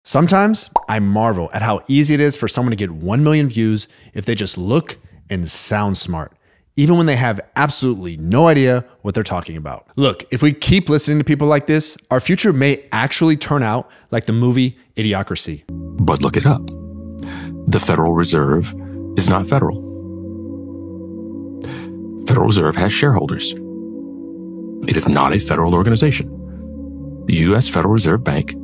Sometimes I marvel at how easy it is for someone to get 1 million views if they just look and sound smart, even when they have absolutely no idea what they're talking about. Look, if we keep listening to people like this, our future may actually turn out like the movie Idiocracy. But look it up. The Federal Reserve is not federal. Federal Reserve has shareholders. It is not a federal organization. The U.S. Federal Reserve Bank,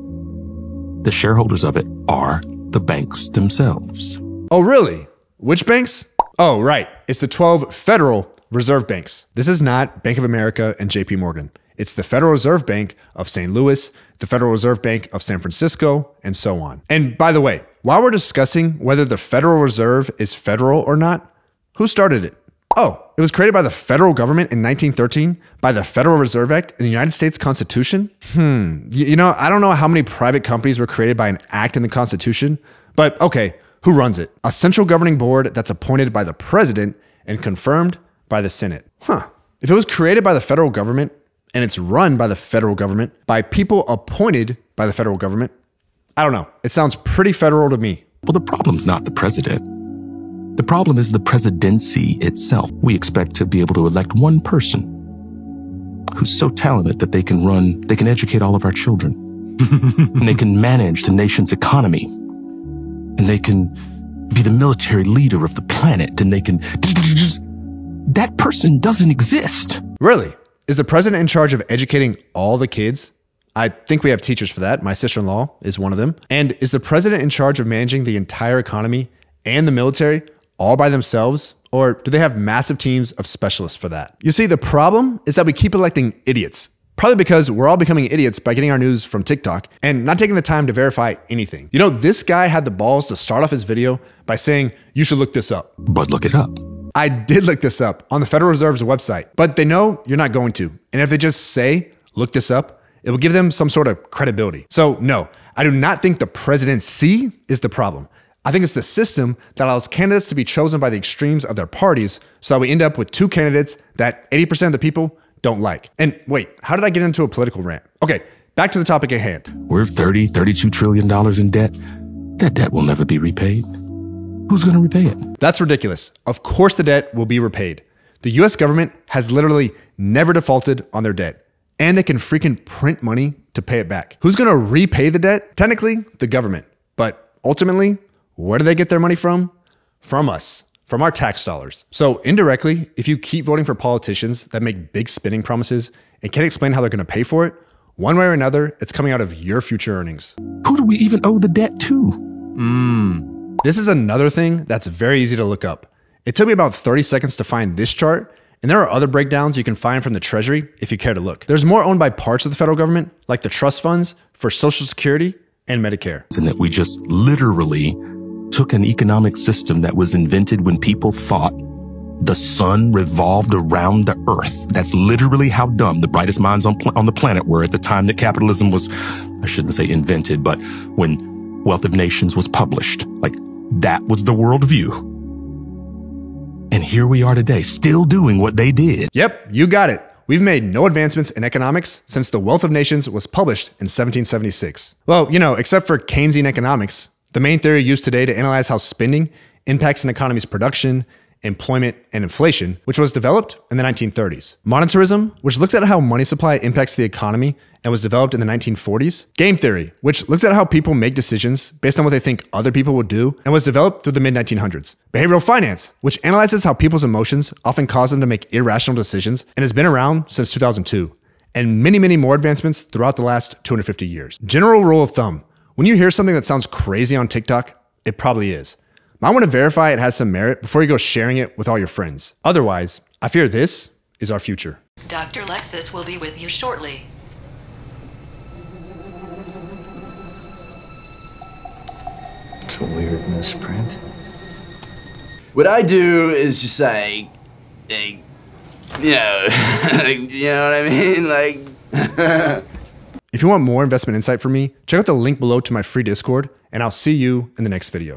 the shareholders of it are the banks themselves. Oh, really? Which banks? Oh, right. It's the 12 Federal Reserve Banks. This is not Bank of America and JP Morgan. It's the Federal Reserve Bank of St. Louis, the Federal Reserve Bank of San Francisco, and so on. And by the way, while we're discussing whether the Federal Reserve is federal or not, who started it? Oh, it was created by the federal government in 1913 by the Federal Reserve Act in the United States Constitution. You know, I don't know how many private companies were created by an act in the Constitution, but okay, who runs it? A central governing board that's appointed by the president and confirmed by the Senate. If it was created by the federal government and it's run by the federal government by people appointed by the federal government, I don't know. It sounds pretty federal to me. Well, the problem's not the president. The problem is the presidency itself. We expect to be able to elect one person who's so talented that they can educate all of our children. And they can manage the nation's economy. And they can be the military leader of the planet. And they can... That person doesn't exist. Really? Is the president in charge of educating all the kids? I think we have teachers for that. My sister-in-law is one of them. And is the president in charge of managing the entire economy and the military all by themselves? Or do they have massive teams of specialists for that? You see, the problem is that we keep electing idiots. Probably because we're all becoming idiots by getting our news from TikTok and not taking the time to verify anything. You know, this guy had the balls to start off his video by saying, you should look this up. But look it up. I did look this up on the Federal Reserve's website, but they know you're not going to. And if they just say, look this up, it will give them some sort of credibility. So no, I do not think the presidency is the problem. I think it's the system that allows candidates to be chosen by the extremes of their parties so that we end up with two candidates that 80% of the people don't like. And wait, how did I get into a political rant? Okay, back to the topic at hand. We're $32 trillion in debt. That debt will never be repaid. Who's going to repay it? That's ridiculous. Of course the debt will be repaid. The US government has literally never defaulted on their debt, and they can freaking print money to pay it back. Who's going to repay the debt? Technically, the government. But ultimately, where do they get their money from? From us, from our tax dollars. So indirectly, if you keep voting for politicians that make big spending promises and can't explain how they're going to pay for it, one way or another, it's coming out of your future earnings. Who do we even owe the debt to? This is another thing that's very easy to look up. It took me about 30 seconds to find this chart, and there are other breakdowns you can find from the Treasury if you care to look. There's more owned by parts of the federal government, like the trust funds for Social Security and Medicare. And that we just literally took an economic system that was invented when people thought the sun revolved around the earth. That's literally how dumb the brightest minds on the planet were at the time that capitalism was, I shouldn't say invented, but when Wealth of Nations was published. Like, that was the worldview. And here we are today, still doing what they did. Yep, you got it. We've made no advancements in economics since the Wealth of Nations was published in 1776. Well, you know, except for Keynesian economics, the main theory used today to analyze how spending impacts an economy's production, employment, and inflation, which was developed in the 1930s. Monetarism, which looks at how money supply impacts the economy and was developed in the 1940s. Game theory, which looks at how people make decisions based on what they think other people would do and was developed through the mid-1900s. Behavioral finance, which analyzes how people's emotions often cause them to make irrational decisions and has been around since 2002. And many, many more advancements throughout the last 250 years. General rule of thumb. When you hear something that sounds crazy on TikTok, it probably is. I want to verify it has some merit before you go sharing it with all your friends. Otherwise, I fear this is our future. Dr. Lexus will be with you shortly. It's a weird misprint. What I do is just like you know, you know what I mean? Like, if you want more investment insight from me, check out the link below to my free Discord, and I'll see you in the next video.